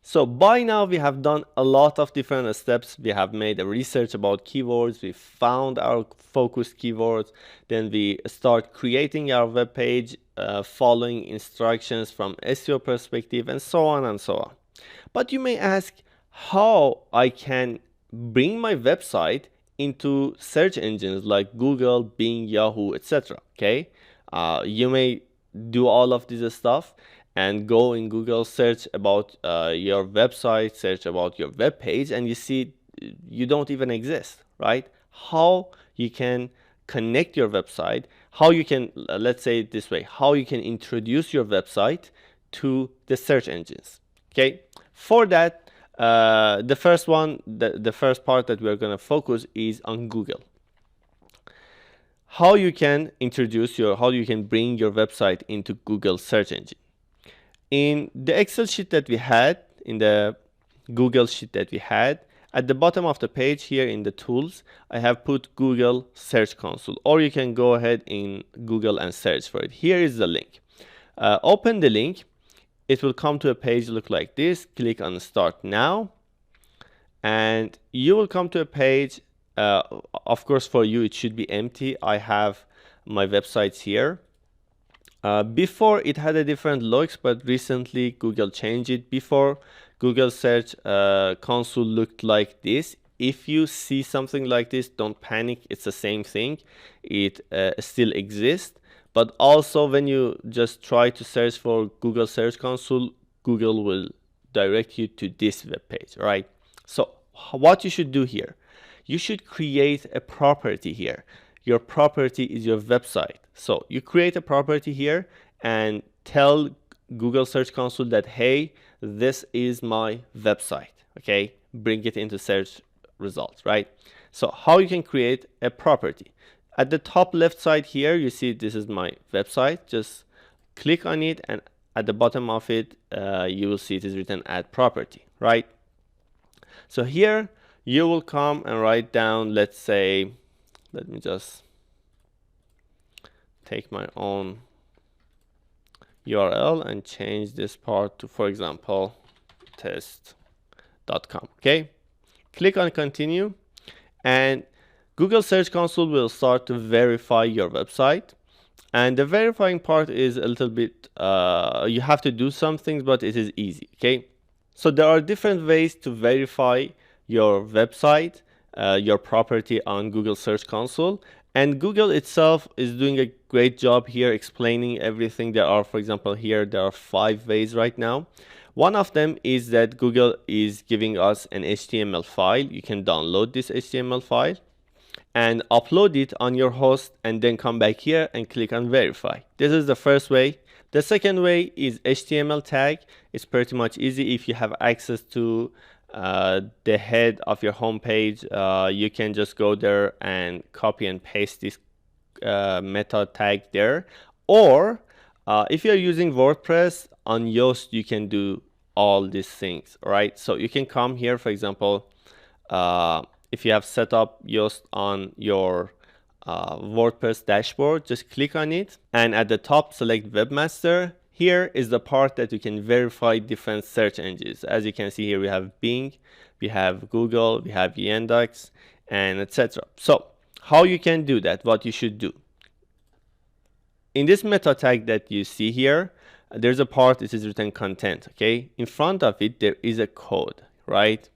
So by now we have done a lot of different steps. We have made a research about keywords. We found our focused keywords. Then we start creating our web page, following instructions from SEO perspective, and so on and so on. But you may ask how I can bring my website into search engines like Google, Bing, Yahoo, etc. Okay, you may do all of this stuff and go in Google, search about your website, search about your web page, and you see you don't even exist, right? How you can connect your website, how you can, let's say it this way, how you can introduce your website to the search engines. Okay, for that, the first part that we're going to focus is on Google. How you can bring your website into Google search engine. In the Excel sheet that we had, in the Google sheet that we had, at the bottom of the page here in the tools, I have put Google Search Console, or you can go ahead in Google and search for it. Here is the link. Open the link. It will come to a page look like this. Click on Start Now, and you will come to a page. Of course, for you it should be empty. I have my websites here. Before it had a different looks, but recently Google changed it. Before, Google Search Console looked like this. If you see something like this, don't panic. It's the same thing. It still exists. But also when you just try to search for Google Search Console, Google will direct you to this web page, right? So what you should do here, you should create a property here. Your property is your website. So you create a property here and tell Google Search Console that, hey, this is my website, okay? Bring it into search results, right? So how you can create a property. At the top left side here, you see this is my website. Just click on it, and at the bottom of it, you will see it is written add property, right? So here you will come and write down, let's say, let me just take my own URL and change this part to, for example, test.com. Okay, click on continue, and Google Search Console will start to verify your website. And the verifying part is a little bit, you have to do some things, but it is easy. Okay, so there are different ways to verify your website, your property on Google Search Console. And Google itself is doing a great job here explaining everything. There are, for example, here, there are 5 ways right now. One of them is that Google is giving us an HTML file. You can download this HTML file and upload it on your host, and then come back here and click on verify. This is the first way. The second way is HTML tag. It's pretty much easy. If you have access to the head of your home page, you can just go there and copy and paste this meta tag there. Or if you're using WordPress on Yoast, you can do all these things, right? So you can come here, for example, if you have set up Yoast on your WordPress dashboard, just click on it, and at the top select Webmaster. Here is the part that you can verify different search engines. As you can see here, we have Bing, we have Google, we have Yandex, and etc. So how you can do that, what you should do. In this meta tag that you see here, there's a part, it is written content, okay? In front of it, there is a code, right?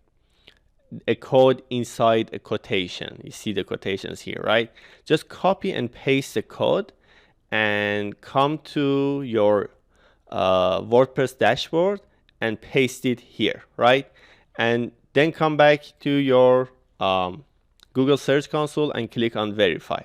A code inside a quotation. You see the quotations here, right? Just copy and paste the code and come to your WordPress dashboard and paste it here, right? And then come back to your Google Search Console and click on verify.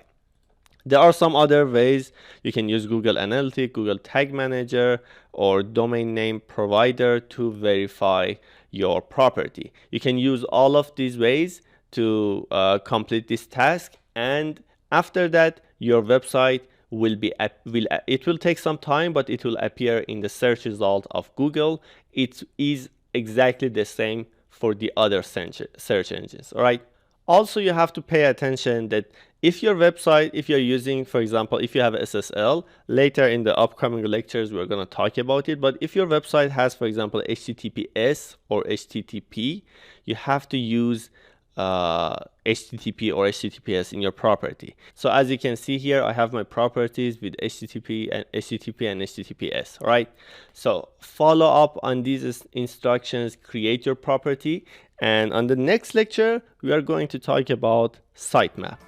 There are some other ways. You can use Google Analytics, Google Tag Manager, or domain name provider to verify your property. You can use all of these ways to complete this task, and after that your website will take some time, but it will appear in the search result of Google. It is exactly the same for the other search engines. All right, Also, you have to pay attention that if your website, if you're using, for example, if you have SSL, later in the upcoming lectures, we're going to talk about it. But if your website has, for example, HTTPS or HTTP, you have to use HTTP or HTTPS in your property. So as you can see here, I have my properties with HTTP and HTTPS. All right. So follow up on these instructions, create your property. And on the next lecture, we are going to talk about sitemap.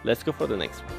Let's go for the next one.